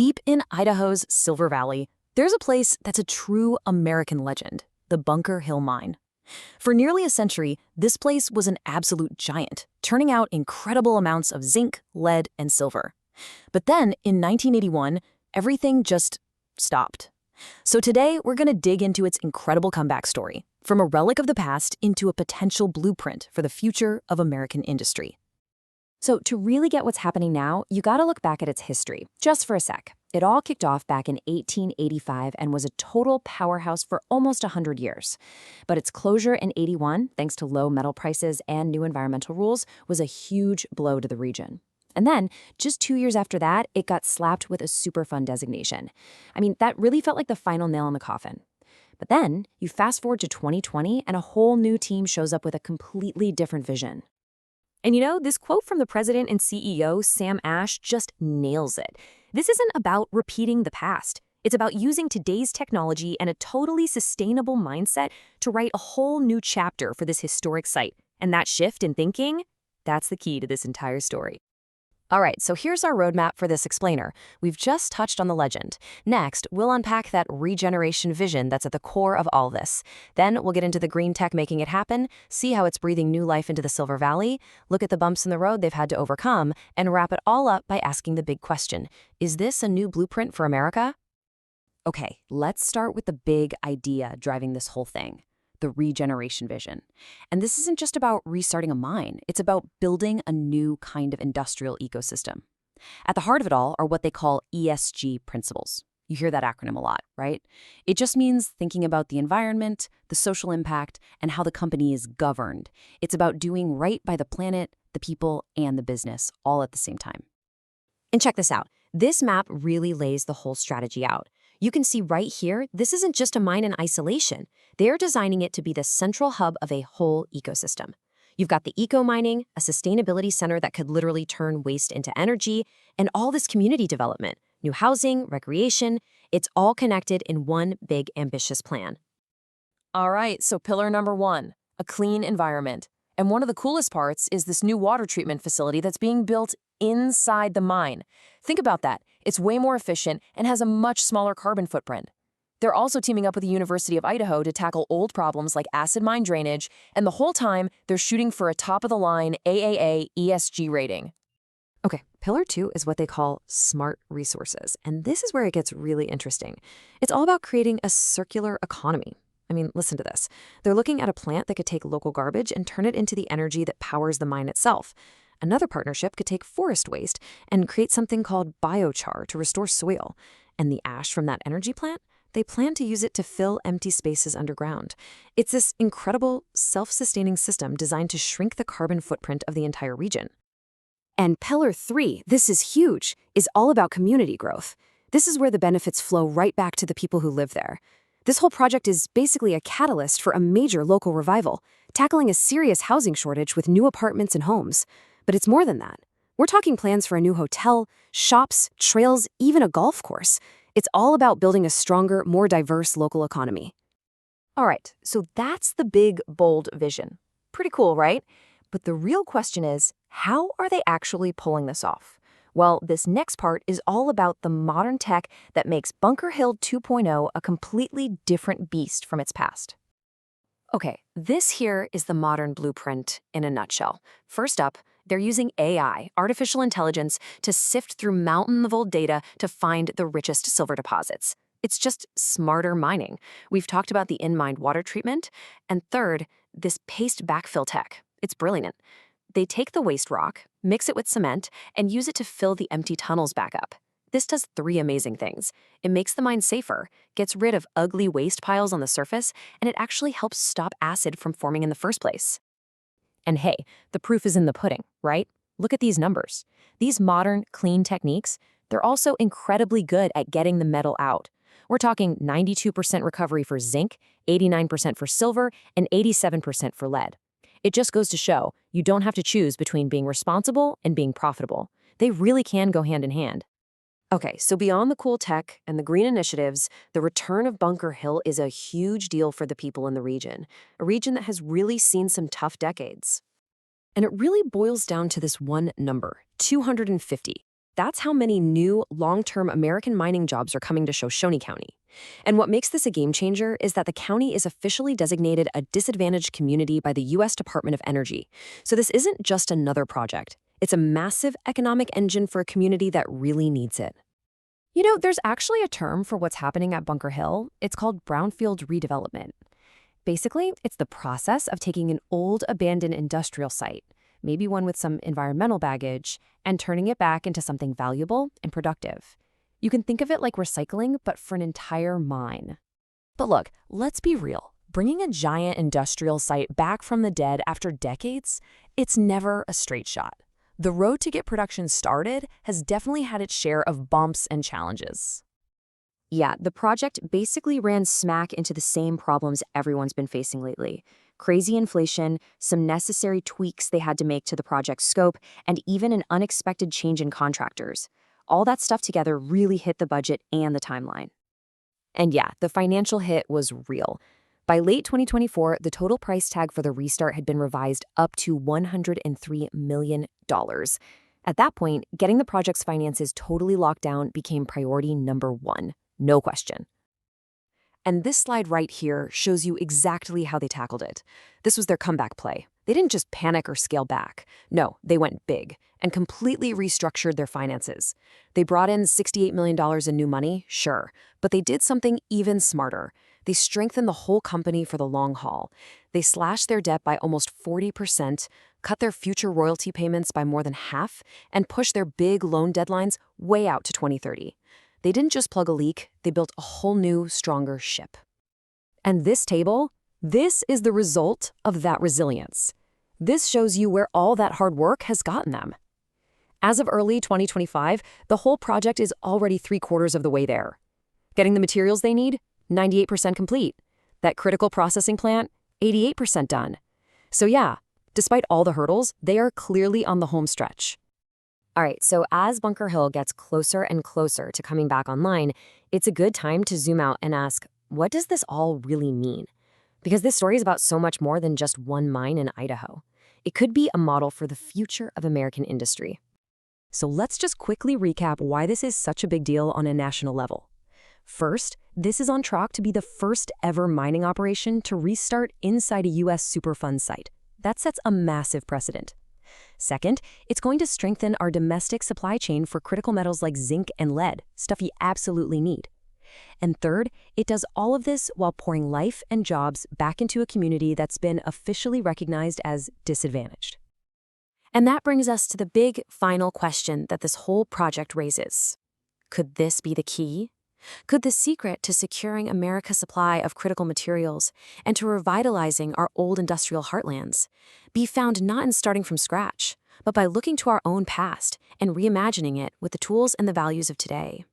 Deep in Idaho's Silver Valley, there's a place that's a true American legend, the Bunker Hill Mine. For nearly a century, this place was an absolute giant, turning out incredible amounts of zinc, lead, and silver. But then, in 1981, everything just stopped. So today, we're going to dig into its incredible comeback story, from a relic of the past into a potential blueprint for the future of American industry. So to really get what's happening now, you gotta look back at its history, just for a sec. It all kicked off back in 1885 and was a total powerhouse for almost 100 years. But its closure in 81, thanks to low metal prices and new environmental rules, was a huge blow to the region. And then, just 2 years after that, it got slapped with a Superfund designation. I mean, that really felt like the final nail in the coffin. But then, you fast forward to 2020 and a whole new team shows up with a completely different vision. And you know, this quote from the president and CEO, Sam Ash, just nails it. This isn't about repeating the past. It's about using today's technology and a totally sustainable mindset to write a whole new chapter for this historic site. And that shift in thinking, that's the key to this entire story. All right, so here's our roadmap for this explainer. We've just touched on the legend. Next, we'll unpack that regeneration vision that's at the core of all this. Then we'll get into the green tech making it happen, see how it's breathing new life into the Silver Valley, look at the bumps in the road they've had to overcome, and wrap it all up by asking the big question: is this a new blueprint for America? Okay, let's start with the big idea driving this whole thing. The regeneration vision. And this isn't just about restarting a mine, it's about building a new kind of industrial ecosystem. At the heart of it all are what they call ESG principles. You hear that acronym a lot, right? It just means thinking about the environment, the social impact, and how the company is governed. It's about doing right by the planet, the people, and the business, all at the same time. And check this out. This map really lays the whole strategy out. You can see right here, this isn't just a mine in isolation. They're designing it to be the central hub of a whole ecosystem. You've got the eco-mining, a sustainability center that could literally turn waste into energy, and all this community development, new housing, recreation. It's all connected in one big, ambitious plan. All right, so pillar number 1, a clean environment. And one of the coolest parts is this new water treatment facility that's being built inside the mine. Think about that. It's way more efficient and has a much smaller carbon footprint. They're also teaming up with the University of Idaho to tackle old problems like acid mine drainage, and the whole time, they're shooting for a top-of-the-line AAA ESG rating. Okay, pillar 2 is what they call smart resources, and this is where it gets really interesting. It's all about creating a circular economy. I mean, listen to this. They're looking at a plant that could take local garbage and turn it into the energy that powers the mine itself. Another partnership could take forest waste and create something called biochar to restore soil. And the ash from that energy plant, they plan to use it to fill empty spaces underground. It's this incredible, self-sustaining system designed to shrink the carbon footprint of the entire region. And pillar 3, this is huge, is all about community growth. This is where the benefits flow right back to the people who live there. This whole project is basically a catalyst for a major local revival, tackling a serious housing shortage with new apartments and homes. But it's more than that. We're talking plans for a new hotel, shops, trails, even a golf course. It's all about building a stronger, more diverse local economy. All right, so that's the big, bold vision. Pretty cool, right? But the real question is, how are they actually pulling this off? Well, this next part is all about the modern tech that makes Bunker Hill 2.0 a completely different beast from its past. Okay, this here is the modern blueprint in a nutshell. First up, they're using AI, artificial intelligence, to sift through mountains of old data to find the richest silver deposits. It's just smarter mining. We've talked about the in-mine water treatment. And third, this paste backfill tech. It's brilliant. They take the waste rock, mix it with cement, and use it to fill the empty tunnels back up. This does 3 amazing things. It makes the mine safer, gets rid of ugly waste piles on the surface, and it actually helps stop acid from forming in the first place. And hey, the proof is in the pudding, right? Look at these numbers. These modern, clean techniques, they're also incredibly good at getting the metal out. We're talking 92% recovery for zinc, 89% for silver, and 87% for lead. It just goes to show you don't have to choose between being responsible and being profitable. They really can go hand in hand. Okay, so beyond the cool tech and the green initiatives, the return of Bunker Hill is a huge deal for the people in the region, a region that has really seen some tough decades. And it really boils down to this one number, 250. That's how many new, long-term American mining jobs are coming to Shoshone County. And what makes this a game changer is that the county is officially designated a disadvantaged community by the U.S. Department of Energy. So this isn't just another project. It's a massive economic engine for a community that really needs it. You know, there's actually a term for what's happening at Bunker Hill. It's called Brownfield redevelopment. Basically, it's the process of taking an old, abandoned industrial site, maybe one with some environmental baggage, and turning it back into something valuable and productive. You can think of it like recycling, but for an entire mine. But look, let's be real. Bringing a giant industrial site back from the dead after decades, it's never a straight shot. The road to get production started has definitely had its share of bumps and challenges. Yeah, the project basically ran smack into the same problems everyone's been facing lately. Crazy inflation, some necessary tweaks they had to make to the project's scope, and even an unexpected change in contractors. All that stuff together really hit the budget and the timeline. And yeah, the financial hit was real. By late 2024, the total price tag for the restart had been revised up to $103 million. At that point, getting the project's finances totally locked down became priority number one. No question. And this slide right here shows you exactly how they tackled it. This was their comeback play. They didn't just panic or scale back. No, they went big and completely restructured their finances. They brought in $68 million in new money, sure, but they did something even smarter. They strengthened the whole company for the long haul. They slashed their debt by almost 40%, cut their future royalty payments by more than half, and pushed their big loan deadlines way out to 2030. They didn't just plug a leak, they built a whole new, stronger ship. And this table, this is the result of that resilience. This shows you where all that hard work has gotten them. As of early 2025, the whole project is already 3/4 of the way there. Getting the materials they need? 98% complete. That critical processing plant? 88% done. So yeah, despite all the hurdles, they are clearly on the home stretch. All right, so as Bunker Hill gets closer and closer to coming back online, it's a good time to zoom out and ask, what does this all really mean? Because this story is about so much more than just one mine in Idaho. It could be a model for the future of American industry. So let's just quickly recap why this is such a big deal on a national level. First, this is on track to be the first ever mining operation to restart inside a U.S. Superfund site. That sets a massive precedent. Second, it's going to strengthen our domestic supply chain for critical metals like zinc and lead, stuff you absolutely need. And third, it does all of this while pouring life and jobs back into a community that's been officially recognized as disadvantaged. And that brings us to the big final question that this whole project raises. Could this be the key? Could the secret to securing America's supply of critical materials and to revitalizing our old industrial heartlands be found not in starting from scratch, but by looking to our own past and reimagining it with the tools and the values of today?